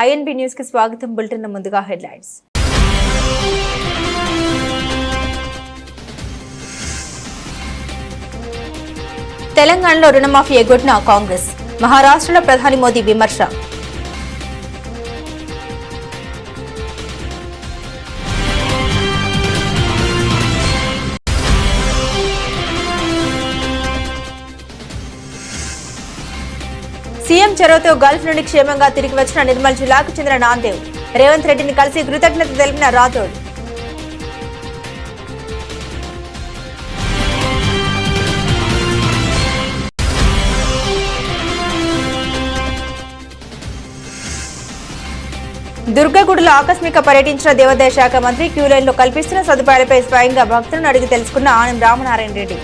INB news కి స్వాగతం. Bulletin ముందుగా హెడ్లైన్స్. తెలంగాణలో రుణమాఫీ ఎగ్గొట్టిన కాంగ్రెస్, మహారాష్ట్రలో ప్రధాని మోదీ విమర్శ. సీఎం చొరవతో గల్ఫ్ నుండి క్షేమంగా తిరిగి వచ్చిన నిర్మల్ జిల్లాకు చెందిన నాందేవ్ రేవంత్ రెడ్డిని కలిసి కృతజ్ఞత తెలిపిన రాథోడ్. దుర్గగుడిలో ఆకస్మిక పర్యటించిన దేవాదాయ శాఖ మంత్రి క్యూలైన్లో కల్పిస్తున్న సదుపాయాలపై స్వయంగా భక్తులను అడిగి తెలుసుకున్న ఆనం రామనారాయణ రెడ్డి.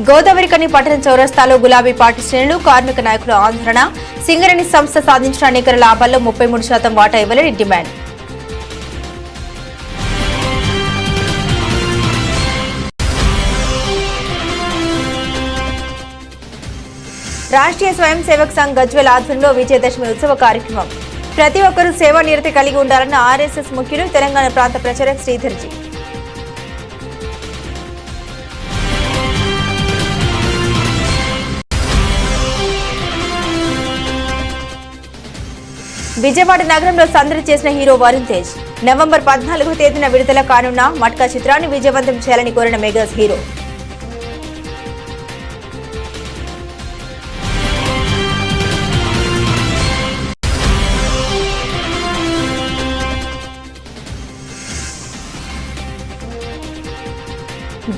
గోదావరికని పట్టణ చౌరస్తాలో గులాబీ పార్టీ శ్రేణులు, కార్మిక నాయకుల ఆందోళన. సింగరేణి సంస్థ సాధించిన నికర లాభాల్లో 33% వాటా ఇవ్వాలని డిమాండ్. రాష్ట్రీయ స్వయం సేవక్ సంఘ్ గజ్వేల్ ఆధ్వర్యంలో విజయదశమి ఉత్సవ కార్యక్రమం. ప్రతి ఒక్కరూ సేవా నిరతి కలిగి ఉండాలన్న ఆర్ఎస్ఎస్ ముఖ్యులు తెలంగాణ ప్రాంత ప్రచారక్ శ్రీధర్జీ. విజయవాడ నగరంలో సందడి చేసిన హీరో వరుణ్ తేజ్. నవంబర్ 14వ తేదీన విడుదల కానున్న మట్కా చిత్రాన్ని విజయవంతం చేయాలని కోరిన మెగాస్ హీరో.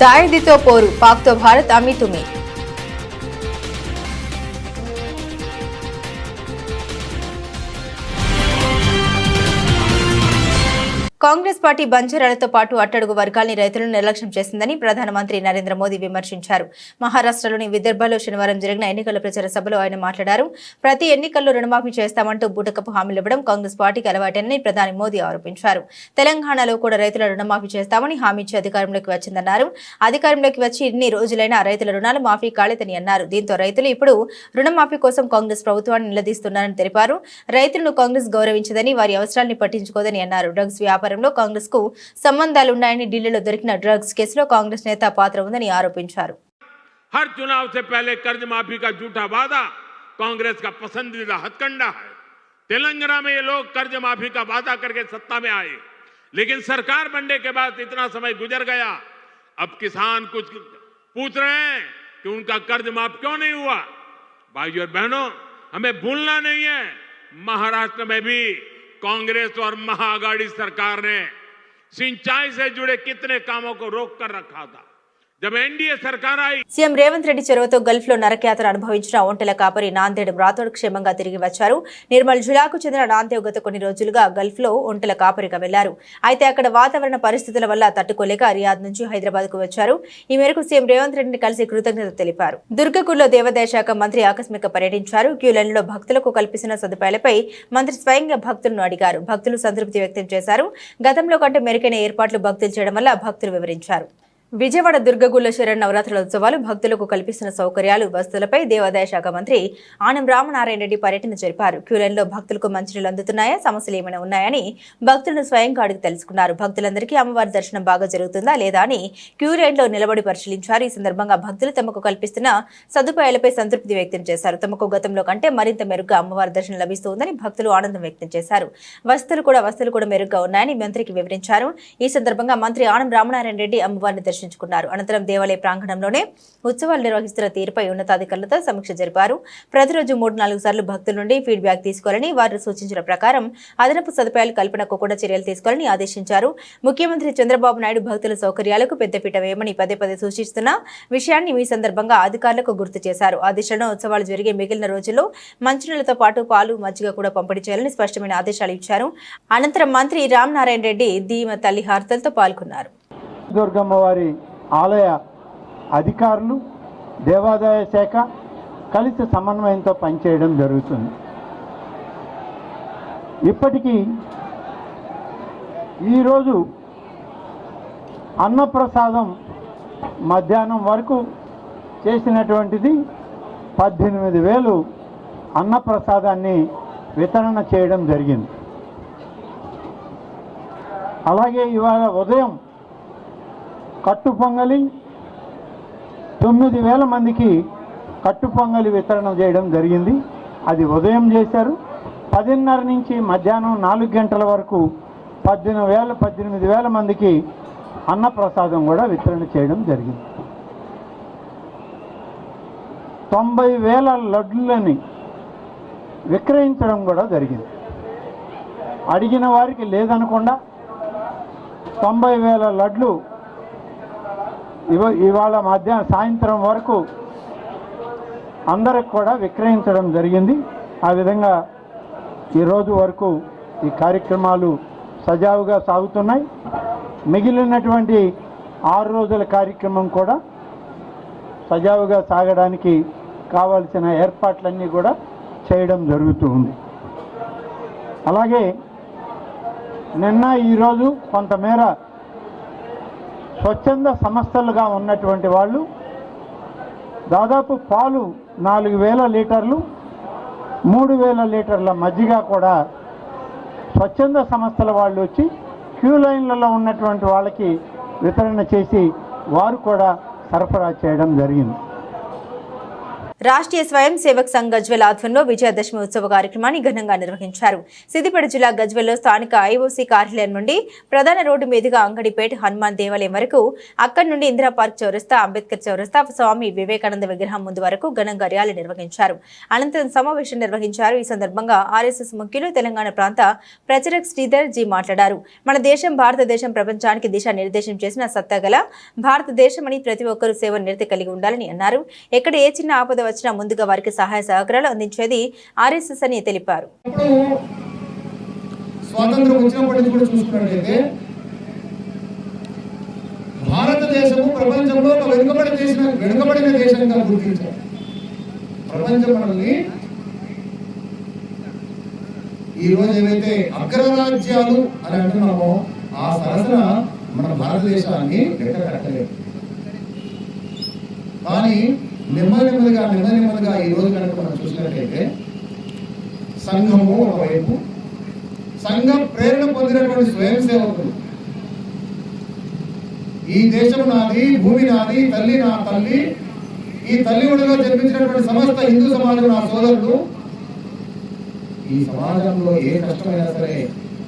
దాయిదీతో పోరు, పాక్తో భారత్ అమీతుమీ. కాంగ్రెస్ పార్టీ బంజారాలతో పాటు అట్టడుగు వర్గాల్ని రైతులను నిర్లక్ష్యం చేసిందని ప్రధానమంత్రి నరేంద్ర మోదీ విమర్శించారు. మహారాష్ట్రలోని విదర్భలో శనివారం జరిగిన ఎన్నికల ప్రచార సభలో ఆయన మాట్లాడారు. ప్రతి ఎన్నికల్లో రుణమాఫీ చేస్తామంటూ బూటకపు హామీలు ఇవ్వడం కాంగ్రెస్ పార్టీకి అలవాటేనని ప్రధాని మోదీ ఆరోపించారు. తెలంగాణలో కూడా రైతుల రుణమాఫీ చేస్తామని హామీ ఇచ్చి అధికారంలోకి వచ్చిందన్నారు. అధికారంలోకి వచ్చి ఇన్ని రోజులైనా రైతుల రుణాలు మాఫీ కాలేదని అన్నారు. దీంతో రైతులు ఇప్పుడు రుణమాఫీ కోసం కాంగ్రెస్ ప్రభుత్వాన్ని నిలదీస్తున్నారని తెలిపారు. రైతులను కాంగ్రెస్ గౌరవించదని, వారి అవసరాన్ని పట్టించుకోదని అన్నారు. డ్రగ్స్ వ్యాపారంలో కాంగ్రెస్ కు సంబంధాలున్నాయని ఢిల్లీలో దొరికిన డ్రగ్స్ కేసులో కాంగ్రెస్ నేత పాత్ర ఉందని ఆరోపించారు. हर चुनाव से पहले कर्ज माफी का झूठा वादा कांग्रेस का पसंदीदा हथकंडा है। तेलंगाना में ये लोग कर्ज माफी का वादा करके सत्ता में आए, लेकिन सरकार बनने के बाद इतना समय गुजर गया, अब किसान कुछ पूछ रहे हैं कि उनका कर्ज माफ क्यों नहीं हुआ। भाइयों और बहनों, हमें भूलना नहीं है, महाराष्ट्र में भी कांग्रेस और महाआघाड़ी सरकार ने सिंचाई से जुड़े कितने कामों को रोक कर रखा था। जब एनडीए सरकार आई, సీఎం రేవంత్ రెడ్డి చొరవతో గల్ఫ్ లో నరకయాత్ర అనుభవించిన ఒంటెల కాపరి నాందేడ్ రాథోడ్ క్షేమంగా తిరిగి వచ్చారు. నిర్మల్ జిల్లాకు చెందిన నాందేవ్ గత కొన్ని రోజులుగా గల్ఫ్ లో ఒంటెల కాపరిగా వెళ్లారు. అయితే అక్కడ వాతావరణ పరిస్థితుల వల్ల తట్టుకోలేక రియాద్ నుంచి హైదరాబాద్ కు వచ్చారు. ఈ మేరకు సీఎం రేవంత్ రెడ్డిని కలిసి కృతజ్ఞత తెలిపారు. దుర్గగుడిలో దేవాదాయ శాఖ మంత్రి ఆకస్మిక పర్యటించారు. క్యూలైన్లో భక్తులకు కల్పిస్తున్న సదుపాయాలపై మంత్రి స్వయంగా భక్తులను అడిగారు. భక్తులు సంతృప్తి వ్యక్తం చేశారు. గతంలో కంటే మెరుగైన ఏర్పాట్లు భక్తులు చేయడం వల్ల భక్తులు వివరించారు. విజయవాడ దుర్గగుడిలో శరన్నవరాత్రుల ఉత్సవాలు, భక్తులకు కల్పిస్తున్న సౌకర్యాలు, వసతులపై దేవాదాయ శాఖ మంత్రి ఆనం రామనారాయణ రెడ్డి పర్యటన జరిపారు. క్యూలైన్లో భక్తులకు మంచినీళ్లు అందుతున్నాయా, సమస్యలు ఏమైనా ఉన్నాయని భక్తులను స్వయంగా అడిగి తెలుసుకున్నారు. భక్తులందరికీ అమ్మవారి దర్శనం బాగా జరుగుతుందా లేదా అని క్యూలైన్లో నిలబడి పరిశీలించారు. ఈ సందర్భంగా భక్తులు తమకు కల్పిస్తున్న సదుపాయాలపై సంతృప్తి వ్యక్తం చేశారు. తమకు గతంలో కంటే మరింత మెరుగ్గా అమ్మవారి దర్శనం లభిస్తుందని భక్తులు ఆనందం వ్యక్తం చేశారు. వసతులు కూడా మెరుగ్గా ఉన్నాయని మంత్రికి వివరించారు. ఈ సందర్భంగా మంత్రి ఆనం రామనారాయణ రెడ్డి అమ్మవారిని దర్శించుకున్నారు. అనంతరం దేవాలయ ప్రాంగణంలోనే ఉత్సవాలు నిర్వహిస్తున్న తీరుపై ఉన్నతాధికారులతో సమీక్ష జరిపారు. ప్రతిరోజు 3-4 సార్లు భక్తుల నుండి ఫీడ్బ్యాక్ తీసుకోవాలని, వారు సూచించిన ప్రకారం అదనపు సదుపాయాల కల్పనకు కూడా చర్యలు తీసుకోవాలని ఆదేశించారు. ముఖ్యమంత్రి చంద్రబాబు నాయుడు భక్తుల సౌకర్యాలకు పెద్దపీట వేయమని పదే సూచిస్తున్న విషయాన్ని ఈ సందర్భంగా అధికారులకు గుర్తు చేశారు. ఆ దిశలో ఉత్సవాలు జరిగే మిగిలిన రోజుల్లో మంచినీళ్లతో పాటు పాలు, మజ్జిగ కూడా పంపిణీ చేయాలని స్పష్టమైన ఆదేశాలు ఇచ్చారు. అనంతరం మంత్రి రామనారాయణ రెడ్డి దీమ తల్లి హారతలతో పాల్గొన్నారు. దుర్గమ్మవారి ఆలయ అధికారులు, దేవాదాయ శాఖ కలిసి సమన్వయంతో పనిచేయడం జరుగుతుంది. ఇప్పటికీ ఈరోజు అన్నప్రసాదం మధ్యాహ్నం వరకు చేసినటువంటిది 18,000 అన్నప్రసాదాన్ని వితరణ చేయడం జరిగింది. అలాగే ఇవాళ ఉదయం కట్టు పొంగలి 9,000 మందికి కట్టు పొంగలి వితరణ చేయడం జరిగింది. అది ఉదయం చేశారు. 10:30 నుంచి మధ్యాహ్నం 4 గంటల వరకు 18,000 మందికి అన్నప్రసాదం కూడా వితరణ చేయడం జరిగింది. 90,000 లడ్డులని విక్రయించడం కూడా జరిగింది. అడిగిన వారికి లేదనకుండా 90,000 లడ్లు ఇవాళ సాయంత్రం వరకు అందరికి కూడా విక్రయించడం జరిగింది. ఆ విధంగా ఈరోజు వరకు ఈ కార్యక్రమాలు సజావుగా సాగుతున్నాయి. మిగిలినటువంటి 6 రోజుల కార్యక్రమం కూడా సజావుగా సాగడానికి కావాల్సిన ఏర్పాట్లన్నీ కూడా చేయడం జరుగుతూ ఉంది. అలాగే నిన్న ఈరోజు కొంతమేర స్వచ్ఛంద సంస్థలుగా ఉన్నటువంటి వాళ్ళు దాదాపు పాలు 4,000 లీటర్లు 3,000 లీటర్ల మజ్జిగ కూడా స్వచ్ఛంద సంస్థల వాళ్ళు వచ్చి క్యూ లైన్లలో ఉన్నటువంటి వాళ్ళకి వితరణ చేసి వారు కూడా సరఫరా చేయడం జరిగింది. రాష్ట్రీయ స్వయం సేవక్ సంఘ్ గజ్వెల్ ఆధ్వర్యంలో విజయదశమి ఉత్సవ కార్యక్రమాన్ని ఘనంగా నిర్వహించారు. సిద్దిపేట జిల్లా గజ్వెల్లో స్థానిక ఐఓసీ కార్యాలయం నుండి ప్రధాన రోడ్డు మీదుగా అంగడిపేట హనుమాన్ దేవాలయం వరకు, అక్కడి నుండి ఇందిరా పార్క్ చౌరస్తా, అంబేద్కర్ చౌరస్తా, స్వామి వివేకానంద విగ్రహం ముందు వరకు ఘనంగా ర్యాలీ నిర్వహించారు. అనంతరం సమావేశం నిర్వహించారు. ఈ సందర్భంగా ఆర్ఎస్ఎస్ ముఖ్యులు తెలంగాణ ప్రాంత ప్రచారక్ శ్రీధర్ జీ మాట్లాడారు. మన దేశం భారతదేశం ప్రపంచానికి దిశానిర్దేశం చేసిన సత్తాగల భారతదేశమని ప్రతి ఒక్కరూ సేవ నిరతి కలిగి ఉండాలని అన్నారు. ఎక్కడ ఏ చిన్న ఆపద వచ్చినా ముందుగా వారికి సహాయ సహకారాలు అందించేది ఆర్ఎస్ఎస్ అని తెలిపారు. స్వాతంత్రం వచ్చినప్పటి నుంచి కూడా చూసుకున్నట్లయితే భారతదేశము ప్రపంచంలో ఒక వెనుకబడిన దేశంగా గుర్తించారు. ప్రపంచం మనల్ని ఈరోజు ఏవైతే అగ్రరాజ్యాలు అని అంటున్నామో ఆ సరసన మన భారతదేశాన్ని లెక్క కట్టలేదు. కానీ నెమ్మదిగా ఈ రోజు కనుక మనం చూసినట్లయితే సంఘము ఒకవైపు, సంఘం ప్రేరణ పొందినటువంటి స్వయం సేవకులు, ఈ దేశం నాది, భూమి నాది, తల్లి నా తల్లి, ఈ తల్లి ఒడిలో జన్మించినటువంటి సమస్త హిందూ సమాజం నా సోదరులు, ఈ సమాజంలో ఏ కష్టమైనా సరే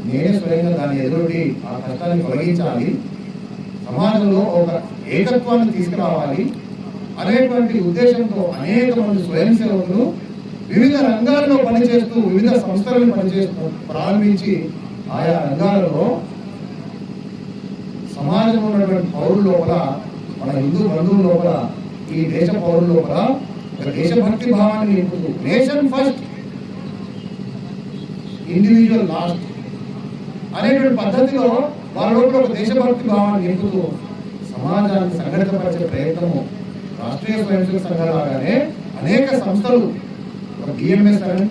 నేనే స్వయంగా దాన్ని ఎదురొడ్డి ఆ కష్టాన్ని తొలగించాలి, సమాజంలో ఒక ఏకత్వాన్ని తీసుకురావాలి అనేటువంటి ఉద్దేశంతో అనేక మంది స్వయం సేవకులు వివిధ రంగాల్లో పనిచేస్తూ, వివిధ సంస్థలను పనిచేస్తూ ప్రారంభించి ఆయా రంగాలలో సమాజంలో ఉన్నటువంటి పౌరుల లోపల, మన హిందూ బంధువుల లోపల, ఈ దేశ పౌరుల లోపల ఒక దేశభక్తి భావాన్ని నింపుతూ, నేషన్ ఫస్ట్ ఇండివిజువల్ లాస్ట్ అనేటువంటి పద్ధతిలో వాళ్ళ లోపల ఒక దేశభక్తి భావాన్ని నింపుతూ సమాజాన్ని సంఘటితపరిచే ప్రయత్నము రాష్ట్రీయ స్వయం సేవక సంఘాలుగానే అనేక సంస్థలు, ఒక బిఎంఎస్ అని,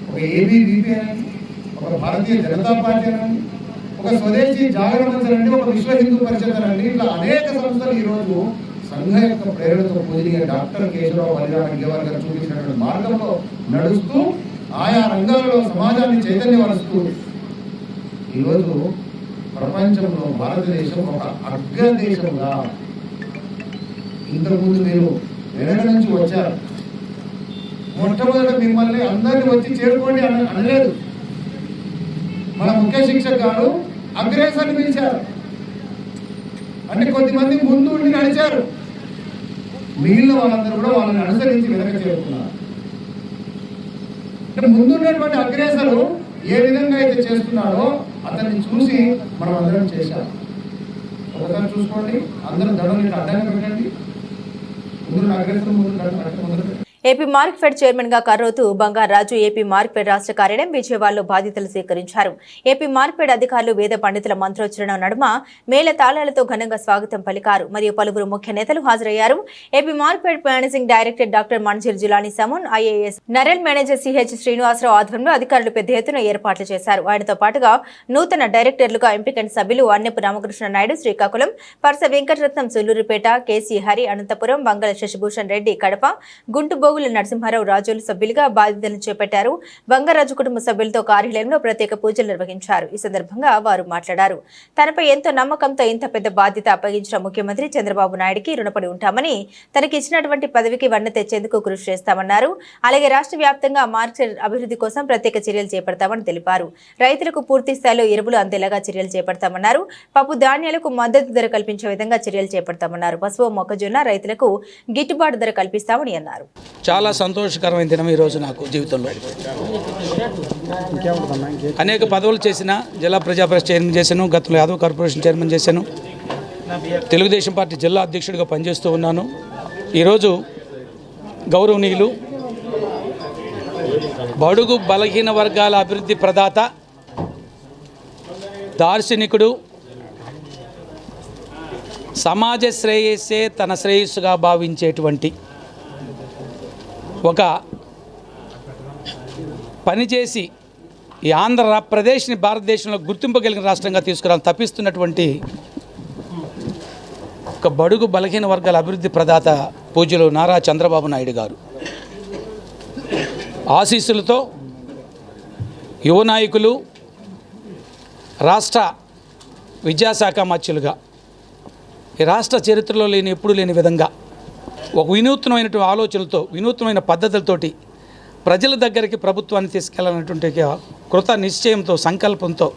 ఒక ఏబీవీపీ అని, ఒక భారతీయ జనతా పార్టీ అని, ఒక స్వదేశీ జాగరణ అని, ఒక విశ్వ హిందూ పరిషత్ అని, ఇట్లా అనేక సంస్థలు ఈరోజు సంఘ యొక్క ప్రేరణతో పూజనీయ డాక్టర్ కేశవరావు బలిరామ గారు చూపించినటువంటి మార్గంలో నడుస్తూ ఆయా రంగాలలో సమాజాన్ని చైతన్యపరుస్తూ ఈరోజు ప్రపంచంలో భారతదేశం ఒక అగ్రదేశంగా, ఇంతకుముందు మీరు వెనక నుంచి వచ్చారు, మొట్టమొదట మిమ్మల్ని అందరినీ వచ్చి చేరుకోండి అనలేదు. మన ముఖ్య శిక్షక్ గారు అగ్రేసర్ని పిలిచారు. అంటే కొద్దిమంది ముందు ఉండి నడిచారు, మిగిలిన వాళ్ళందరూ కూడా వాళ్ళని అనుసరించి వెనక చేరుకున్నారు. అంటే ముందున్నటువంటి అగ్రేసరు ఏ విధంగా అయితే చేస్తున్నాడో అతన్ని చూసి మనం అందరం చేశాం. ఒకసారి చూసుకోండి, అందరూ దండలు అడ్డంగా పెట్టండి. ఏపీ మార్క్ఫెడ్ చైర్మన్ గా కర్రోతు బంగారాజు ఏపీ మార్క్ఫెడ్ రాష్ట్ర కార్యాలయం విజయవాడలో బాధ్యతలు స్వీకరించారు. ఏపీ మార్క్ఫెడ్ అధికారులు వేద పండితుల మంత్రోచ్చరణ నడుమ మేళ తాళాలతో ఘనంగా స్వాగతం పలికారు. మరియు పలువురు ముఖ్య నేతలు హాజరయ్యారు. AP Markfed managing director doctor Manzeer Jilani Samoon, IAS నరెల్ మేనేజర్ సిహెచ్ శ్రీనివాసరావు ఆధ్వర్యంలో అధికారులు పెద్ద ఎత్తున ఏర్పాట్లు చేశారు. ఆయనతో పాటుగా నూతన డైరెక్టర్లుగా ఎంపికైన సభ్యులు అన్నపు రామకృష్ణ నాయుడు శ్రీకాకుళం, పర్స వెంకటరత్నం సుల్లూరుపేట, కేసీ హరి అనంతపురం, బంగళ శశిభూషణ్ రెడ్డి కడప, గుంటు బోగుల నరసింహారావు రాజులు సభ్యులుగా బాధ్యతలను చేపట్టారు. బంగారాజు కుటుంబ సభ్యులతో కార్యాలయంలో ప్రత్యేక పూజలు నిర్వహించారు. ఈ సందర్భంగా వారు మాట్లాడారు. తనపై ఎంతో నమ్మకంతో ఇంత పెద్ద బాధ్యత అప్పగించిన ముఖ్యమంత్రి చంద్రబాబు నాయుడుకి రుణపడి ఉంటామని, తనకి ఇచ్చినటువంటి పదవికి వన్నె తెచ్చేందుకు కృషి చేస్తామన్నారు. అలాగే రాష్ట్ర వ్యాప్తంగా మార్కెట్ అభివృద్ధి కోసం ప్రత్యేక చర్యలు చేపడతామని తెలిపారు. రైతులకు పూర్తి స్థాయిలో ఎరువులు అందేలాగా చర్యలు చేపడతామన్నారు. పప్పు ధాన్యాలకు మద్దతు ధర కల్పించే విధంగా చర్యలు చేపడతామన్నారు. పసుపు మొక్కజొన్న రైతులకు గిట్టుబాటు ధర కల్పిస్తామని అన్నారు. చాలా సంతోషకరమైన దినం ఈరోజు నాకు జీవితంలో. అనేక పదవులు చేసిన, జిల్లా ప్రజా పరిషత్ చైర్మన్ చేశాను, గతంలో యాదవ్ కార్పొరేషన్ చైర్మన్ చేశాను, తెలుగుదేశం పార్టీ జిల్లా అధ్యక్షుడిగా పనిచేస్తూ ఉన్నాను. ఈరోజు గౌరవనీయులు బడుగు బలహీన వర్గాల అభివృద్ధి ప్రదాత, దార్శనికుడు, సమాజ శ్రేయస్సే తన శ్రేయస్సుగా భావించేటువంటి ఒక పనిచేసి ఈ ఆంధ్రప్రదేశ్ని భారతదేశంలో గుర్తింపగలిగిన రాష్ట్రంగా తీసుకురావాలని తప్పిస్తున్నటువంటి ఒక బడుగు బలహీన వర్గాల అభివృద్ధి ప్రదాత పూజ్యులు నారా చంద్రబాబు నాయుడు గారు ఆశీస్సులతో యువ నాయకులు, రాష్ట్ర విద్యాశాఖ మంత్రులుగా ఈ రాష్ట్ర చరిత్రలో ఎప్పుడూ లేని విధంగా ఒక వినూత్నమైనటువంటి ఆలోచనలతో, వినూత్నమైన పద్ధతులతోటి ప్రజల దగ్గరికి ప్రభుత్వాన్ని తీసుకెళ్లాలనేటువంటి కృత నిశ్చయంతో, సంకల్పంతో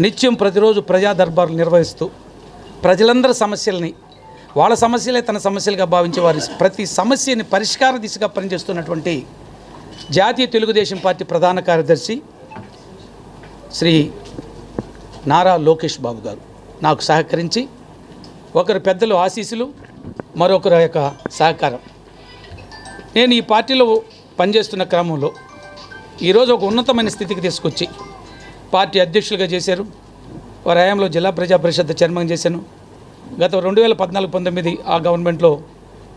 నిత్యం ప్రతిరోజు ప్రజా దర్బార్లు నిర్వహిస్తూ ప్రజలందరి సమస్యల్ని వాళ్ళ సమస్యలే తన సమస్యలుగా భావించే వారి ప్రతి సమస్యని పరిష్కార దిశగా పనిచేస్తున్నటువంటి జాతీయ తెలుగుదేశం పార్టీ ప్రధాన కార్యదర్శి శ్రీ నారా లోకేష్ బాబు గారు నాకు సహకరించి, ఒకరు పెద్దలు ఆశీస్సులు, మరొకరి యొక్క సహకారం. నేను ఈ పార్టీలో పనిచేస్తున్న క్రమంలో ఈరోజు ఒక ఉన్నతమైన స్థితికి తీసుకొచ్చి పార్టీ అధ్యక్షులుగా చేశారు. వారి హయాంలో జిల్లా ప్రజా పరిషత్ చైర్మన్ చేశాను. గత 2014-19 ఆ గవర్నమెంట్లో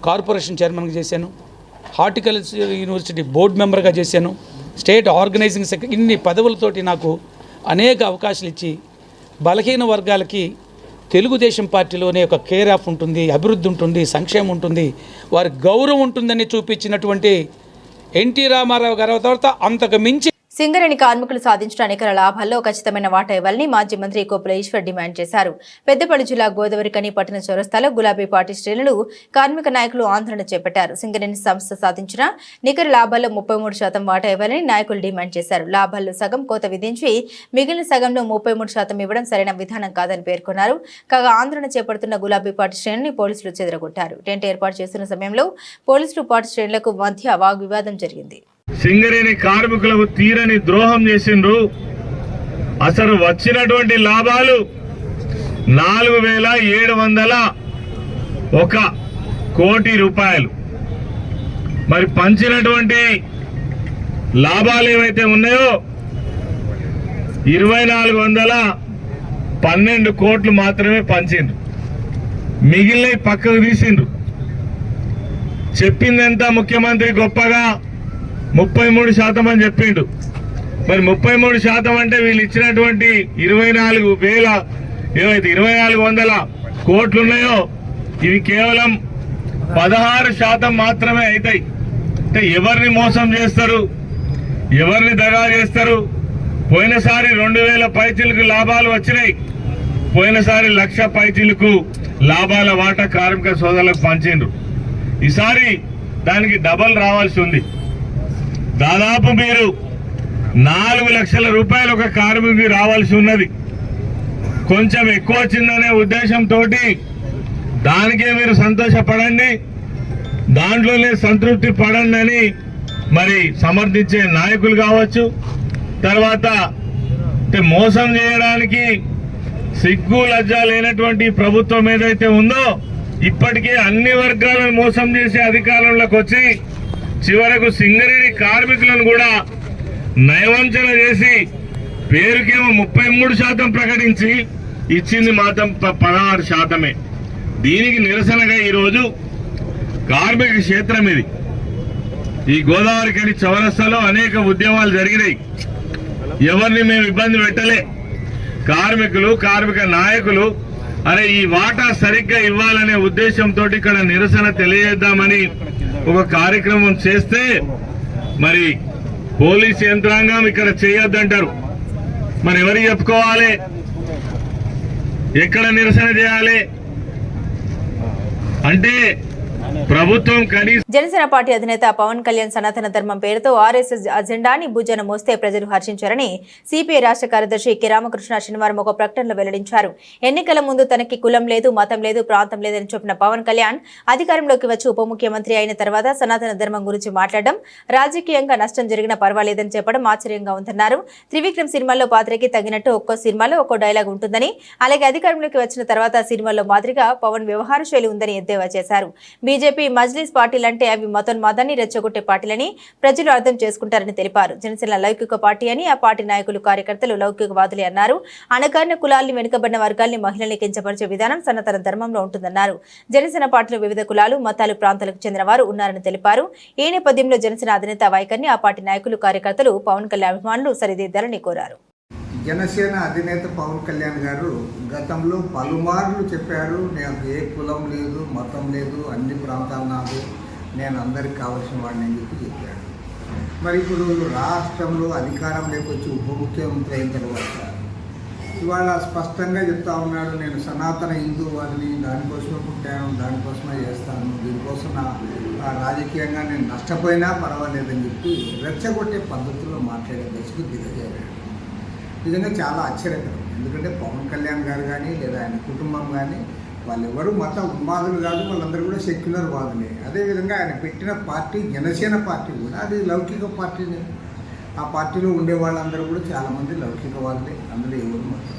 కార్పొరేషన్ చైర్మన్గా చేశాను. హార్టికల్చర్ యూనివర్సిటీ బోర్డు మెంబర్గా చేశాను. State organising secretary. ఇన్ని పదవులతోటి నాకు అనేక అవకాశాలు ఇచ్చి బలహీన వర్గాలకి తెలుగుదేశం పార్టీలోనే ఒక కేర్ ఆఫ్ ఉంటుంది, అభివృద్ధి ఉంటుంది, సంక్షేమం ఉంటుంది, వారి గౌరవం ఉంటుందని చూపించినటువంటి ఎన్టీ రామారావు గారి తర్వాత అంతకు మించి సింగరేణి కార్మికులు సాధించిన అనేక లాభాల్లో ఖచ్చితమైన వాటా ఇవ్వాలని మాజీ మంత్రి కోపుల ఈశ్వర్ డిమాండ్ చేశారు. పెద్దపల్లి జిల్లా గోదావరికని పట్టణ చౌరస్తాలో గులాబీ పార్టీ శ్రేణులు, కార్మిక నాయకులు ఆందోళన చేపట్టారు. సింగరేణి సంస్థ సాధించిన నికర లాభాల్లో 33% వాటా ఇవ్వాలని నాయకులు డిమాండ్ చేశారు. లాభాల్లో సగం కోత విధించి మిగిలిన సగంలో 33% ఇవ్వడం సరైన విధానం కాదని పేర్కొన్నారు. కాగా ఆందోళన చేపడుతున్న గులాబీ పార్టీ శ్రేణుని పోలీసులు చెదరగొట్టారు. టెంట్ ఏర్పాటు చేస్తున్న సమయంలో పోలీసులు పార్టీ శ్రేణులకు మధ్య వాగ్వివాదం జరిగింది. సింగరేణి కార్మికులకు తీరని ద్రోహం చేసిండ్రు. అసలు వచ్చినటువంటి లాభాలు 4,701 కోటి రూపాయలు. మరి పంచినటువంటి లాభాలు ఏవైతే ఉన్నాయో 2,412 కోట్లు మాత్రమే పంచిండ్రు. మిగిలిన పక్కకు తీసిండ్రు. చెప్పిందంతా ముఖ్యమంత్రి గొప్పగా 33% అని చెప్పిండు. మరి 33% అంటే వీళ్ళు ఇచ్చినటువంటి 2,400 కోట్లు ఉన్నాయో ఇవి కేవలం 16% మాత్రమే అవుతాయి. అంటే ఎవరిని మోసం చేస్తారు, ఎవరిని దగా చేస్తారు? పోయినసారి 2,000 పైచీలకు లాభాలు వచ్చినాయి. పోయినసారి 1,00,000 పైచీలకు లాభాల వాటా కార్మిక సోదరులకు పంచిండ్రు. ఈసారి దానికి డబల్ రావాల్సి ఉంది. దాదాపు మీరు 4 లక్షల రూపాయలు ఒక కార్మికుడికి రావాల్సి ఉన్నది. కొంచెం ఎక్కువ వచ్చిందనే ఉద్దేశంతో దానికే మీరు సంతోషపడండి, దాంట్లోనే సంతృప్తి పడండి అని మరి సమర్థించే నాయకులు కావచ్చు. తర్వాత మోసం చేయడానికి సిగ్గు లజ్జ లేనటువంటి ప్రభుత్వం ఏదైతే ఉందో ఇప్పటికే అన్ని వర్గాలను మోసం చేసే అధికారంలోకి వచ్చి చివరకు సింగరేణి కార్మికులను కూడా నయవంచన చేసి పేరుకేమో 33% ప్రకటించి ఇచ్చింది మాత్రం 16%. దీనికి నిరసనగా ఈరోజు కార్మిక క్షేత్రం ఇది. ఈ గోదావరికని చౌరస్తాలో అనేక ఉద్యమాలు జరిగినాయి. ఎవరిని మేము ఇబ్బంది పెట్టలే. కార్మికులు, కార్మిక నాయకులు అరే ఈ వాటా సరిగ్గా ఇవ్వాలనే ఉద్దేశంతో ఇక్కడ నిరసన తెలియజేద్దామని ఒక కార్యక్రమం చేస్తే మరి పోలీస్ యంత్రాంగం ఇక్కడ చేయొద్దంటారు. మరి ఎవరికి చెప్పుకోవాలి? ఎక్కడ నిరసన చేయాలి అంటే ప్రభుత్వం కనీసం. జనసేన పార్టీ అధినేత పవన్ కళ్యాణ్ సనాతన ధర్మం పేరుతో ఆర్ఎస్ఎస్ అజెండాని భుజన మోస్తే ప్రజలు హర్షించారని సిపిఐ రాష్ట్ర కార్యదర్శి కె రామకృష్ణ శనివారం ఒక ప్రకటనలో వెల్లడించారు. ఎన్నికల ముందు తనకి కులం లేదు, మతం లేదు, ప్రాంతం లేదని చెప్పిన పవన్ కళ్యాణ్ అధికారంలోకి వచ్చి ఉప ముఖ్యమంత్రి అయిన తర్వాత సనాతన ధర్మం గురించి మాట్లాడడం, రాజకీయంగా నష్టం జరిగినా పర్వాలేదని చెప్పడం ఆశ్చర్యంగా ఉందన్నారు. త్రివిక్రమ్ సినిమాల్లో పాత్రకి తగినట్టు ఒక్కో సినిమాలో ఒక్కో డైలాగ్ ఉంటుందని, అలాగే అధికారంలోకి వచ్చిన తర్వాత సినిమాల్లో మాదిరిగా పవన్ వ్యవహార శైలి ఉందని ఎద్దేవా చేశారు. బీజేపీ, మజ్లిస్ పార్టీలంటే అవి మతాన్ని రెచ్చగొట్టే పార్టీలని ప్రజలు అర్థం చేసుకుంటారని తెలిపారు. జనసేన లౌకిక పార్టీ అని, ఆ పార్టీ నాయకులు, కార్యకర్తలు లౌకికవాదులే అన్నారు. అణగారిన కులాల్ని, వెనుకబడిన వర్గాల్ని, మహిళల్ని కించపరిచే విధానం సనాతన ధర్మంలో ఉంటుందన్నారు. జనసేన పార్టీలో వివిధ కులాలు, మతాలు, ప్రాంతాలకు చెందిన వారు ఉన్నారని తెలిపారు. ఈ నేపథ్యంలో జనసేన అధినేత వైఖరిని ఆ పార్టీ నాయకులు, కార్యకర్తలు, పవన్ కళ్యాణ్ అభిమానులు సరిదిద్దాలని కోరారు. జనసేన అధినేత పవన్ కళ్యాణ్ గారు గతంలో పలుమార్లు చెప్పారు, నాకు ఏ కులం లేదు, మతం లేదు, అన్ని ప్రాంతాలు నాకు, నేను అందరికి కావాల్సిన వాడిని అని చెప్పాడు. మరి ఇప్పుడు రాష్ట్రంలో అధికారంలోకి వచ్చి ఉప ముఖ్యమంత్రి అయిన తర్వాత ఇవాళ స్పష్టంగా చెప్తా ఉన్నాడు, నేను సనాతన హిందూవాదిని, దానికోసమే పుట్టాను, దానికోసమే చేస్తాను, దీనికోసం నా రాజకీయంగా నేను నష్టపోయినా పర్వాలేదని చెప్పి రెచ్చగొట్టే పద్ధతిలో మాట్లాడే దశకు దిగజారాడు. నిజంగా చాలా ఆశ్చర్యకరం. ఎందుకంటే పవన్ కళ్యాణ్ గారు కానీ లేదా ఆయన కుటుంబం కానీ వాళ్ళెవరూ మత ఉన్మాదులు కాదు, వాళ్ళందరూ కూడా సెక్యులర్ వాదులే. అదేవిధంగా ఆయన పెట్టిన పార్టీ జనసేన పార్టీ కూడా అది లౌకిక పార్టీనే. ఆ పార్టీలో ఉండే వాళ్ళందరూ కూడా చాలామంది లౌకికవాదులే, అందులో ఎవరు మతం.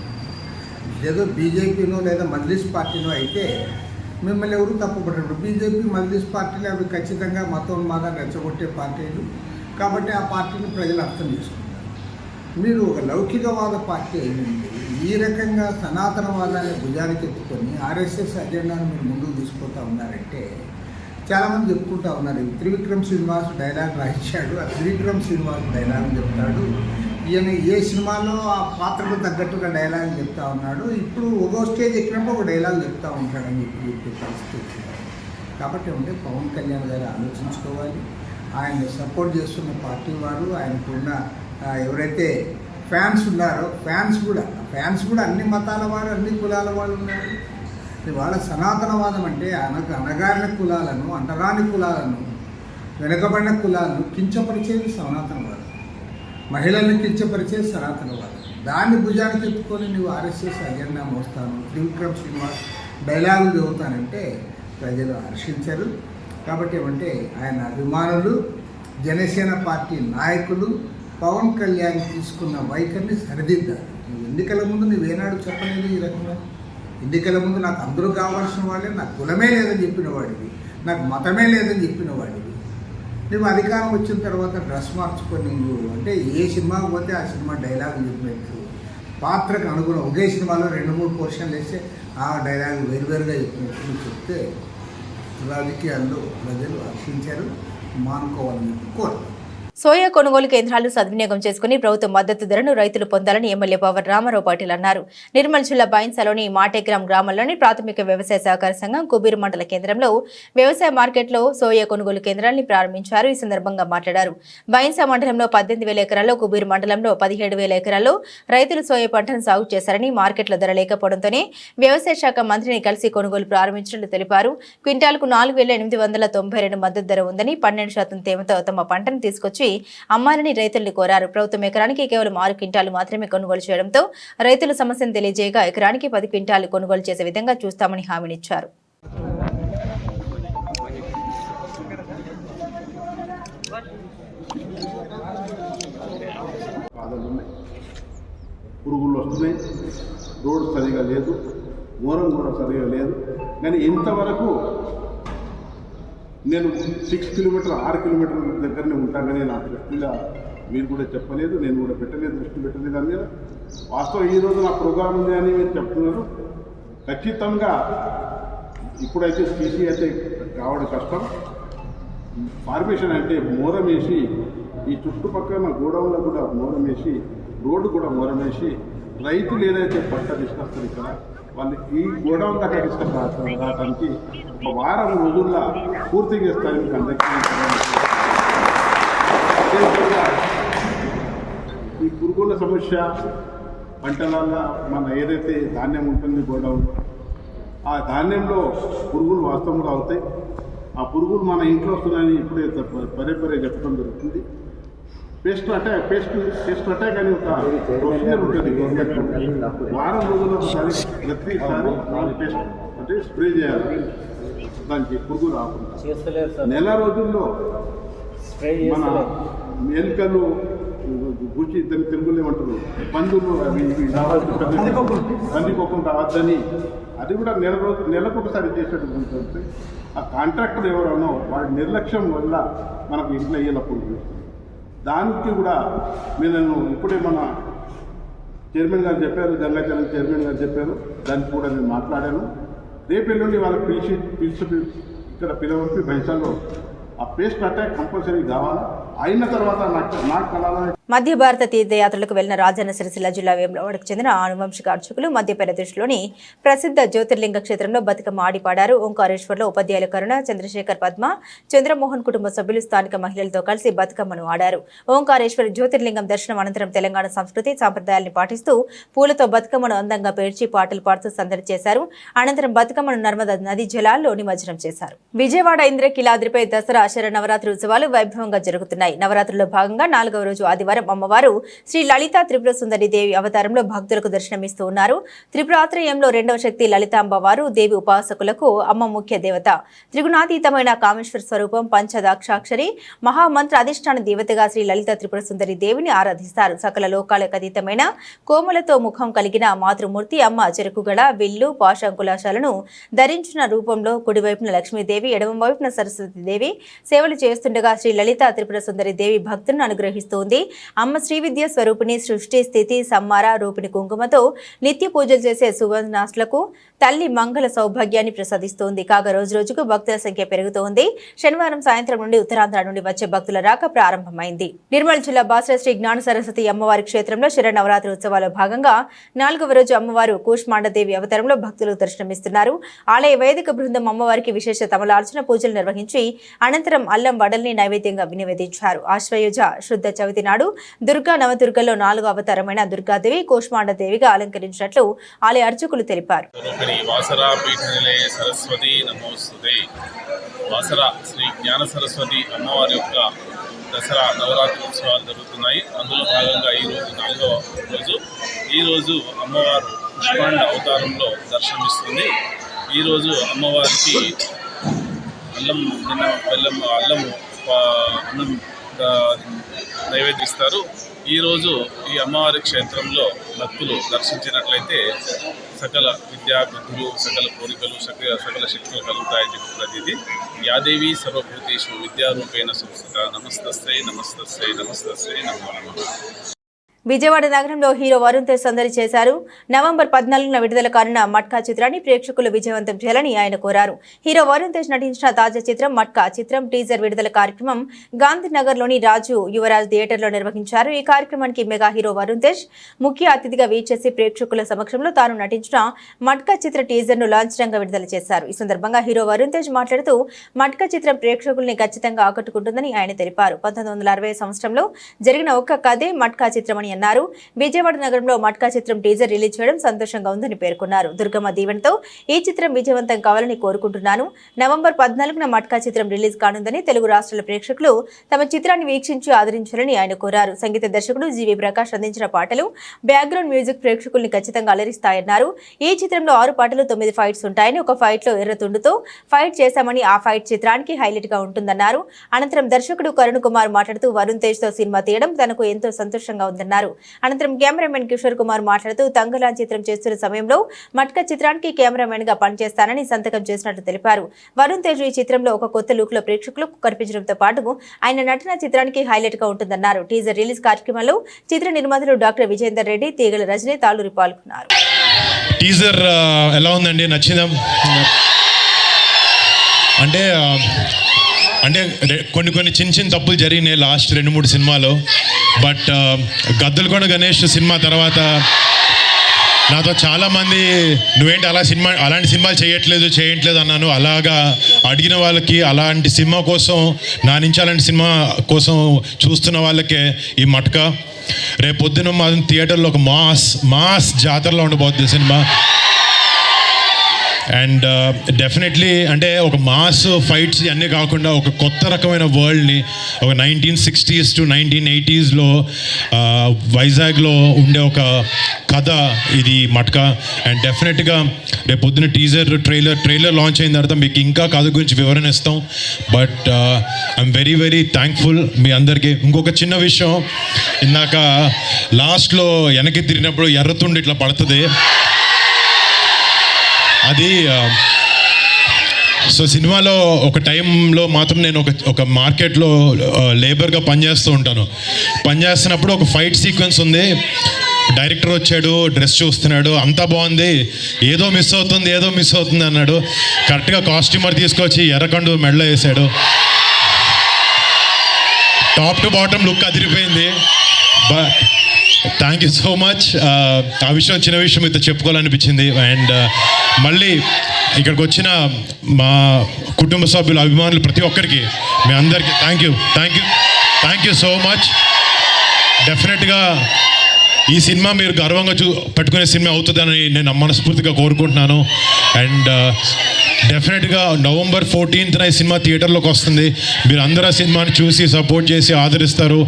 ఏదో బీజేపీనో లేదా మజ్లిస్ పార్టీనో అయితే మిమ్మల్ని ఎవరు తప్పుపడ్డారు. బీజేపీ, మజ్లిస్ పార్టీలు అవి ఖచ్చితంగా మతోన్మాదాన్ని రెచ్చగొట్టే పార్టీలు కాబట్టి ఆ పార్టీని ప్రజలు అర్థం చేసుకుంటారు. మీరు ఒక లౌకికవాద పార్టీ అయింది, ఈ రకంగా సనాతనవాదాన్ని భుజానికి ఎత్తుకొని ఆర్ఎస్ఎస్ అజెండాను మీరు ముందుకు తీసుకుంటూ ఉన్నారంటే చాలామంది చెప్పుకుంటూ ఉన్నారు. త్రివిక్రమ్ శ్రీనివాస్ డైలాగ్ రాయించాడు, ఆ త్రివిక్రమ్ శ్రీనివాస్ డైలాగ్ చెప్తాడు, ఈయన ఏ సినిమాలో ఆ పాత్రకు తగ్గట్టుగా డైలాగ్ చెప్తా ఉన్నాడు, ఇప్పుడు ఒక్కో స్టేజ్ ఎక్కినప్పుడు ఒక డైలాగ్ చెప్తూ ఉంటాడని చెప్పే పరిస్థితి వచ్చింది. కాబట్టి అంటే పవన్ కళ్యాణ్ గారు ఆలోచించుకోవాలి. ఆయన్ని సపోర్ట్ చేస్తున్న పార్టీ వారు, ఆయనకున్న ఎవరైతే ఫ్యాన్స్ ఉన్నారో ఫ్యాన్స్ కూడా అన్ని మతాల వారు, అన్ని కులాల వాళ్ళు ఉన్నారు. ఇవాళ సనాతనవాదం అంటే అనగారిన కులాలను, అంటరాని కులాలను, వెనుకబడిన కులాలను కించపరిచేది సనాతనవాదం, మహిళలను కించపరిచేది సనాతనవాదం. దాన్ని భుజానికి ఎత్తుకొని నువ్వు ఆర్ఎస్ఎస్ అజెండా మోస్తాను, త్రివిక్రమ్ శ్రీనివాస్ డైలాగులు చదువుతానంటే ప్రజలు హర్షించరు. కాబట్టి ఏమంటే ఆయన అభిమానులు, జనసేన పార్టీ నాయకులు పవన్ కళ్యాణ్ తీసుకున్న వైఖరిని సరిదిద్దారు. నువ్వు ఎన్నికల ముందు నువ్వేనాడు చెప్పలేదు ఈ రకంగా. ఎన్నికల ముందు నాకు అందరూ కావాల్సిన వాళ్ళే, నాకు కులమే లేదని చెప్పిన వాడివి, నాకు మతమే లేదని చెప్పిన వాడివి. నువ్వు అధికారం వచ్చిన తర్వాత డ్రెస్ మార్చుకొని నువ్వు అంటే ఏ సినిమాకి పోతే ఆ సినిమా డైలాగులు చెప్పినట్టు పాత్రకు అనుగుణం ఒకే సినిమాలో 2-3 పోర్షన్లు వేస్తే ఆ డైలాగులు వేరువేరుగా చెప్పినట్టు నువ్వు చెప్తే రాజకీయాల్లో ప్రజలు హర్షించారు, మానుకోవాలని కోరు. సోయా కొనుగోలు కేంద్రాలు సద్వినియోగం చేసుకుని ప్రభుత్వ మద్దతు ధరను రైతులు పొందాలని ఎమ్మెల్యే పవర్ రామారావు పాటిల్ అన్నారు. నిర్మల్ జిల్లా బైన్సాలోని మాటేగ్రామ్ గ్రామంలోని ప్రాథమిక వ్యవసాయ సహకార సంఘం కుబీర్ మండల కేంద్రంలో వ్యవసాయ మార్కెట్లో సోయా కొనుగోలు కేంద్రాన్ని ప్రారంభించారు. ఈ సందర్భంగా మాట్లాడారు. బైన్సా మండలంలో 18,000 ఎకరాల్లో, కుబీర్ మండలంలో 17,000 ఎకరాల్లో రైతులు సోయా పంటను సాగు చేశారని, మార్కెట్లో ధర లేకపోవడంతోనే వ్యవసాయ శాఖ మంత్రిని కలిసి కొనుగోలు ప్రారంభించినట్లు తెలిపారు. క్వింటాల్కు 4,892 మద్దతు ధర ఉందని, 12% తేమతో తమ పంటను తీసుకొచ్చి అమ్మాలని రైతుల్ని కోరారు. ప్రభుత్వం ఎకరానికి కేవలం 6 క్వింటాలు మాత్రమే కొనుగోలు చేయడంతో రైతుల సమస్యను తెలియజేయగా ఎకరానికి 10 క్వింటాలు కొనుగోలు చేసే విధంగా చూస్తామని హామీనిచ్చారు. పురుగులు వస్తున్నాయి, రోడ్డు సరిగా లేదు, మూరం కూడా సరిగా లేదు. కానీ ఇంతవరకు నేను 6 కిలోమీటర్ 6 కిలోమీటర్ల దగ్గరనే ఉంటానని నాకు దృష్టిగా మీరు కూడా చెప్పలేదు, నేను కూడా పెట్టలేదు, దృష్టి పెట్టలేదు దాని మీద. వాస్తవం ఈరోజు నా ప్రోగ్రాం ఉంది అని మీరు చెప్తున్నారు. ఖచ్చితంగా ఇప్పుడైతే సీసీ అయితే కావడం కష్టం. ఫార్మేషన్ అంటే మోరం వేసి ఈ చుట్టుపక్కల గోడౌన్లో కూడా మోరం వేసి, రోడ్డు కూడా మోరం వేసి, రైతులు ఏదైతే పంట తీసుకొస్తారు ఇక్కడ వాళ్ళు ఈ గోడౌన్ దగ్గర తీసుకురావడానికి ఒక వారం రోజుల్లో పూర్తి చేస్తారని మీకు అందరికీ. ఈ పురుగుల సమస్య పంటలలో మన ఏదైతే ధాన్యం ఉంటుంది గోడౌన్లో, ఆ ధాన్యంలో పురుగులు వాస్తవంలో అవుతాయి. ఆ పురుగులు మన ఇంట్లో వస్తున్నాయని ఇప్పుడే పదే చెప్పడం జరుగుతుంది. పేస్ట్ అటాక్ అని ఒక ప్రొసీజర్ ఉంటుంది గవర్నమెంట్. వారం రోజుల్లో ఒకసారి ప్రతిసారి పేస్ట్ అంటే స్ప్రే చేయాలి దానికి పురుగు రాకుండా. నెల రోజుల్లో మన ఎలుకలు గుచ్చి దాన్ని తెలుగులో ఏమంటారు పందులు అవి పందికొక్కం రావద్దని అది కూడా నెలకు ఒకసారి చేసేటటువంటి ఆ కాంట్రాక్టర్ ఎవరన్నా వాడి నిర్లక్ష్యం వల్ల మనకు ఇంట్లో అయ్యేలా పురుగు. దానికి కూడా నేను ఇప్పుడే మన చైర్మన్ గారు చెప్పారు, గంగాచలం చైర్మన్ గారు చెప్పారు, దానికి కూడా నేను మాట్లాడాను. రేపు ఎల్లుండి వాళ్ళకి పిలిచి ఇక్కడ పిలవల్సి బైసాలో ఆ పేస్ట్ అటాక్ కంపల్సరీ కావాలి. అయిన తర్వాత నాకు కళాలని మధ్య భారత తీర్థయాత్రలకు వెళ్లిన రాజన్న సిరిసిల్ల జిల్లా వేములవాడకు చెందిన ఆనువంశిక అర్చకులు మధ్యప్రదేశ్లోని ప్రసిద్ధ జ్యోతిర్లింగ క్షేత్రంలో బతుకమ్మ ఆడిపాడారు. ఓంకారేశ్వర్లో ఉపాధ్యాయుల కరుణ, చంద్రశేఖర్, పద్మ, చంద్రమోహన్ కుటుంబ సభ్యులు స్థానిక మహిళలతో కలిసి బతుకమ్మను ఆడారు. ఓంకారేశ్వర్ జ్యోతిర్లింగం దర్శనం అనంతరం తెలంగాణ సంస్కృతి సాంప్రదాయాలను పాటిస్తూ పూలతో బతుకమ్మను అందంగా పేర్చి పాటలు పాడుతూ సందడి చేశారు. అనంతరం బతుకమ్మను నర్మదా నది జలాల్లో నిమజ్జనం చేశారు. విజయవాడ ఇంద్రకీలాద్రిపై దసరా శరన్నవరాత్రి ఉత్సవాలు వైభవంగా జరుగుతున్నాయి. నవరాత్రుల్లో భాగంగా 4వ రోజు ఆదివారం అమ్మవారు శ్రీ లలిత త్రిపుర సుందరి దేవి అవతారంలో భక్తులకు దర్శనమిస్తూ ఉన్నారు. త్రిపురాత్రయంలో 2వ శక్తి లలితాంబవారు దేవి ఉపాసకులకు అమ్మ ముఖ్య దేవత. త్రిగుణాతీతమైన కామేశ్వర స్వరూపం, పంచదాక్షాక్షరి మహామంత్ర అధిష్టాన దేవతగా శ్రీ లలిత త్రిపుర సుందరి దేవిని ఆరాధిస్తారు. సకల లోకాలకు అతీతమైన కోమలతో ముఖం కలిగిన మాతృమూర్తి అమ్మ చెరుకుగడ, విల్లు, పాశంకులాశాలను ధరించిన రూపంలో కుడివైపున లక్ష్మీదేవి, ఎడమవైపున సరస్వతి దేవి సేవలు చేస్తుండగా శ్రీ లలిత త్రిపుర సుందరి దేవి భక్తులను అనుగ్రహిస్తోంది. అమ్మ శ్రీవిద్య స్వరూపిణి, సృష్టి స్థితి సంహార రూపిణి కుంకుమతో నిత్య పూజలు చేసే సువర్ణాస్లకు తల్లి మంగళ సౌభాగ్యాన్ని ప్రసాదిస్తోంది. కాగా రోజు రోజుకు భక్తుల సంఖ్య పెరుగుతోంది. శనివారం సాయంత్రం నుండి ఉత్తరాంధ్ర నుండి వచ్చే భక్తుల రాక ప్రారంభమైంది. నిర్మల్ జిల్లా బాసర శ్రీ జ్ఞాన సరస్వతి అమ్మవారి క్షేత్రంలో శరన్నవరాత్రి ఉత్సవాల భాగంగా 4వ రోజు అమ్మవారు కూష్మాండదేవి అవతారంలో భక్తులకు దర్శనమిస్తున్నారు. ఆలయ వేదిక బృందం అమ్మవారికి విశేష తమలార్చన పూజలు నిర్వహించి అనంతరం అల్లం వడల్ని నైవేద్యంగా వినియోగించారు. ఆశ్వయుజ శుద్ధ చవితి నాడు దుర్గా నవదుర్గల్లో 4వ అవతారమైన దుర్గాదేవి కూష్మాండదేవిగా అలంకరించినట్లు ఆలయ అర్చకులు తెలిపారు. వాసర శ్రీ జ్ఞాన సరస్వతి అమ్మవారి యొక్క దసరా నవరాత్రి ఉత్సవాలు జరుగుతున్నాయి. అందులో భాగంగా ఈరోజు 4వ రోజు. ఈరోజు అమ్మవారు పుష్పాండ అవతారంలో దర్శనమిస్తుంది. ఈరోజు అమ్మవారికి అల్లం అన్నం నైవేద్యిస్తారు. ఈరోజు ఈ అమ్మవారి క్షేత్రంలో భక్తులు దర్శించినట్లయితే సకల విద్యాబుద్ధులు, సకల కోరికలు, సకల శక్తులు కలుగుతాయని చెప్పి ప్రతీది. యాదేవి సర్వభూతేషు విద్యారూపేణ సంస్థ. నమస్తస్యై నమస్తస్యై నమస్తస్యై నమో నమః. విజయవాడ నగరంలో హీరో వరుణ్ తేజ్ సందడి చేశారు. నవంబర్ 14న విడుదల కానున్న మట్కా చిత్రాన్ని ప్రేక్షకులు విజయవంతం చేయాలని ఆయన కోరారు. హీరో వరుణ్ తేజ్ నటించిన తాజా చిత్రం మట్కా చిత్రం టీజర్ విడుదల కార్యక్రమం గాంధీనగర్లోని రాజు యువరాజ్ థియేటర్లో నిర్వహించారు. ఈ కార్యక్రమానికి మెగా హీరో వరుణ్ తేజ్ ముఖ్య అతిథిగా వీచేసి ప్రేక్షకుల సమక్షంలో తాను నటించిన మట్కా చిత్ర టీజర్ను లాంఛనంగా విడుదల చేశారు. ఈ సందర్భంగా హీరో వరుణ్ తేజ్ మాట్లాడుతూ మట్కా చిత్రం ప్రేక్షకుల్ని ఖచ్చితంగా ఆకట్టుకుంటుందని ఆయన తెలిపారు. 1960 సంవత్సరంలో జరిగిన ఒక్క కథే మట్కా చిత్రమని అన్నారు. విజయవాడ నగరంలో మట్కా చిత్రం టీజర్ రిలీజ్ చేయడం సంతోషంగా ఉందని పేర్కొన్నారు. దుర్గమ్మ దీవెనతో ఈ చిత్రం విజయవంతం కావాలని కోరుకుంటున్నాను. నవంబర్ 14న మట్కా చిత్రం రిలీజ్ కానుందని తెలుగు రాష్ట్రాల ప్రేక్షకులు తమ చిత్రాన్ని వీక్షించి ఆదరించాలని ఆయన కోరారు. సంగీత దర్శకుడు జీవి ప్రకాష్ అందించిన పాటలు, బ్యాక్గ్రౌండ్ మ్యూజిక్ ప్రేక్షకుల్ని ఖచ్చితంగా అలరిస్తాయన్నారు. ఈ చిత్రంలో 6 పాటలు, 9 ఫైట్స్ ఉంటాయని, ఒక ఫైట్ లో ఎర్రతుండుతో ఫైట్ చేశామని, ఆ ఫైట్ చిత్రానికి హైలైట్ గా ఉంటుందన్నారు. అనంతరం దర్శకుడు కరుణ్ కుమార్ మాట్లాడుతూ వరుణ్ తేజ్ తో సినిమా తీయడం తనకు ఎంతో సంతోషంగా ఉందన్నారు. అన్నారు. అనంతరం కెమెరామెన్ కిషోర్ కుమార్ మాట్లాడుతూ తంగలాన్ చిత్రం చేస్తున్న సమయంలో మట్కా చిత్రానికి కెమెరామెన్ గా పనిచేస్తానని సంతకం చేసినట్లు తెలిపారు. వరుణ్ తేజ్ ఈ చిత్రంలో ఒక కొత్త లుక్ లో ప్రేక్షకులకు కనిపించడంతో పాటు ఆయన నటన చిత్రానికి హైలైట్ గా ఉంటుందన్నారు. టీజర్ రిలీజ్ కార్యక్రమంలో చిత్ర నిర్మాతలు డాక్టర్ విజేందర్ రెడ్డి, తీగల రజనీ, తాళూరి పాల్గొన్నారు. టీజర్ ఎలా ఉందండి? నచ్చిందా? అంటే కొన్ని చిన్న తప్పులు జరిగినాయి లాస్ట్ 2-3 సినిమాలో. బట్ గద్దలకొండ గణేష్ సినిమా తర్వాత నాతో చాలామంది నువ్వేంటి అలాంటి సినిమాలు చేయట్లేదు అన్నాను. అలాగా అడిగిన వాళ్ళకి, అలాంటి సినిమా కోసం నా నుంచి అలాంటి సినిమా కోసం చూస్తున్న వాళ్ళకే ఈ మట్కా. రేపు పొద్దున మా థియేటర్లో ఒక మాస్ జాతరలో ఉండబోతుంది సినిమా. అండ్ డెఫినెట్లీ అంటే ఒక మాస్ ఫైట్స్ అన్నీ కాకుండా ఒక కొత్త రకమైన వరల్డ్ని, ఒక 1960s to 1980s వైజాగ్లో ఉండే ఒక కథ ఇది మట్కా. అండ్ డెఫినెట్గా రేపు పొద్దున ట్రైలర్ లాంచ్ అయిన తర్వాత మీకు ఇంకా కథ గురించి వివరణ ఇస్తాం. But I'm very very thankful మీ అందరికీ. ఇంకొక చిన్న విషయం, ఇందాక లాస్ట్లో వెనక్కి తిరిగినప్పుడు ఎర్రతుండి ఇట్లా పడుతుంది. అది సో సినిమాలో ఒక టైంలో మాత్రం నేను ఒక మార్కెట్లో లేబర్గా పనిచేస్తూ ఉంటాను. పనిచేస్తున్నప్పుడు ఒక ఫైట్ సీక్వెన్స్ ఉంది. డైరెక్టర్ వచ్చాడు, డ్రెస్ చూస్తున్నాడు, అంతా బాగుంది, ఏదో మిస్ అవుతుంది అన్నాడు. కరెక్ట్గా కాస్ట్యూమర్ తీసుకొచ్చి ఎర్రకండు మెడలో వేసాడు. టాప్ టు బాటమ్ లుక్ అదిరిపోయింది. But thank you so much. ఆ విషయం చిన్న విషయం మీతో చెప్పుకోవాలనిపించింది. అండ్ మళ్ళీ ఇక్కడికి వచ్చిన మా కుటుంబ సభ్యులు, అభిమానులు ప్రతి ఒక్కరికి, మీ అందరికీ థ్యాంక్ యూ సో మచ్. డెఫినెట్గా ఈ సినిమా మీరు గర్వంగా పెట్టుకునే సినిమా అవుతుందని నేను మనస్ఫూర్తిగా కోరుకుంటున్నాను. అండ్ డెఫినెట్గా November 14th ఈ సినిమా థియేటర్లోకి వస్తుంది. మీరు అందరూ ఆ సినిమాని చూసి సపోర్ట్ చేసి ఆదరిస్తారు,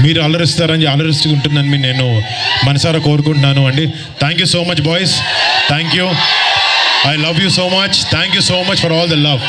మీరు అలరిస్తుంటుందని నేను మనసారా కోరుకుంటున్నాను అండి. Thank you so much boys. Thank you. I love you so much. Thank you so much for all the love.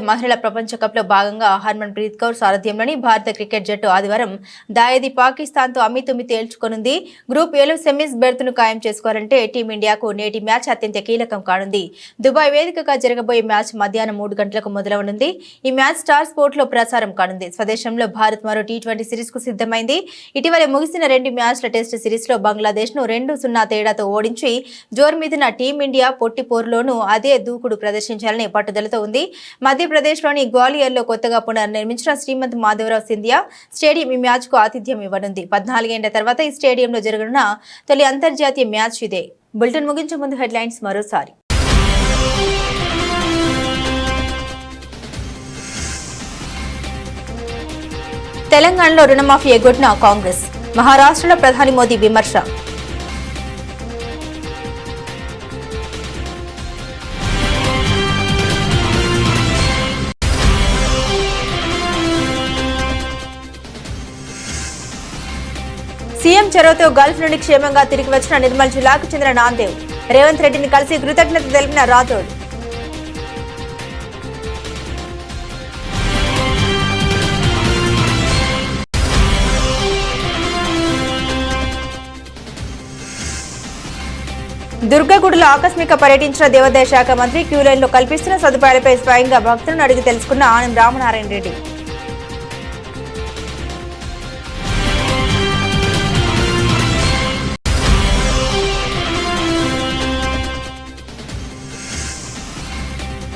మహిళల ప్రపంచ కప్ లో భాగంగా హర్మన్ ప్రీత్ కౌర్ సారథ్యంలోని భారత క్రికెట్ జట్టు ఆదివారం దాయేది పాకిస్తాన్ తో అమ్మితుమ్మి తేల్చుకోనుంది. గ్రూప్ ఏలో సెమీస్ బెర్త్ను ఖాయం చేసుకోవాలంటే టీమిండియాకు నేటి మ్యాచ్ అత్యంత కీలకం కానుంది. దుబాయ్ వేదికగా జరగబోయే మ్యాచ్ మధ్యాహ్నం 3 గంటలకు మొదలవనుంది. ఈ మ్యాచ్ స్టార్ స్పోర్ట్ లో ప్రసారం కానుంది. స్వదేశంలో భారత్ మరో T20 సిరీస్ కు సిద్ధమైంది. ఇటీవల ముగిసిన 2 మ్యాచ్ల టెస్ట్ సిరీస్ లో బంగ్లాదేశ్ ను 2-0 తేడాతో ఓడించి జోర్మీదిన టీమిండియా పొట్టి పోరులోనూ అదే దూకుడు ప్రదర్శించాలని పట్టుదలతో ఉంది. మధ్యప్రదేశ్లోని గ్వాలియర్లో కొత్తగా పునర్నిర్మించిన శ్రీమంత్ మాధవరావు సింధియా స్టేడియం ఈ మ్యాచ్కు ఆతిథ్యం ఇవ్వనుంది. 14 ఏళ్ల తర్వాత ఈ స్టేడియంలో జరగనున్న తొలి అంతర్జాతీయ మ్యాచ్ ఇదే. బులెటిన్ ముగించే ముందు హెడ్లైన్స్ మరోసారి. తెలంగాణలో రుణమాఫీ ఎగ్గొట్టిన కాంగ్రెస్, మహారాష్ట్రలో ప్రధాని మోదీ విమర్శ. సీఎం చొరవతో గల్ఫ్ నుండి క్షేమంగా తిరిగి వచ్చిన నిర్మల్ జిల్లాకు చెందిన నాందేవ్, రేవంత్ రెడ్డిని కలిసి కృతజ్ఞత తెలిపిన రాథోడ్. దుర్గగుడిలో ఆకస్మిక పర్యటించిన దేవాదాయ శాఖ మంత్రి క్యూలైన్లో కల్పిస్తున్న సదుపాయాలపై స్వయంగా భక్తులను అడిగి తెలుసుకున్న ఆనం రామనారాయణ రెడ్డి.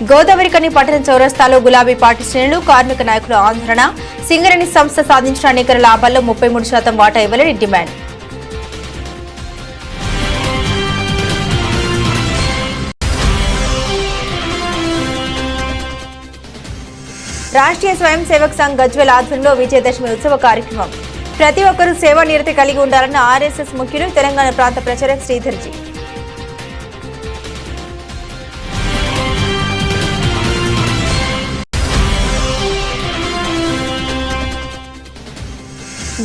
గోదావరికని పట్టణ చౌరస్తాలో గులాబీ పార్టీ శ్రేణులు, కార్మిక నాయకుల ఆందోళన. సింగరేణి సంస్థ సాధించిన నికర లాభాల్లో 33% వాటా ఇవ్వాలని డిమాండ్. రాష్ట్రీయ స్వయం సేవక్ సంఘ్ గజ్వేల్ ఆధ్వర్యంలో విజయదశమి ఉత్సవ కార్యక్రమం. ప్రతి ఒక్కరూ సేవా నిరతి కలిగి ఉండాలన్న ఆర్ఎస్ఎస్ ముఖ్యులు, తెలంగాణ ప్రాంత ప్రచారక్ శ్రీధర్జీ.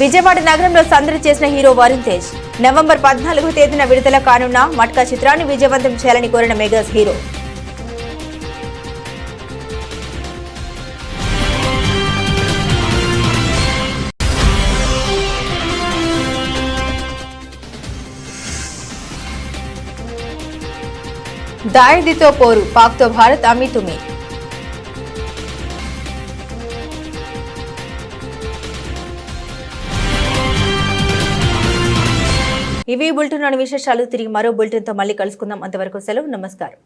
విజయవాడ నగరంలో సందడి చేసిన హీరో వరుణ్ తేజ్. నవంబర్ 14వ తేదీన విడుదల కానున్న మట్కా చిత్రాన్ని విజయవంతం చేయాలని కోరిన మెగాస్ హీరో. దాయిదీతో పోరు, పాక్తో భారత్ అమీతుమీ. ఇవి బులెటిన్లోని విశేషాలు. తిరిగి మరో బులెటిన్తో మళ్ళీ కలుసుకుందాం. అంతవరకు సెలవు. నమస్కారం.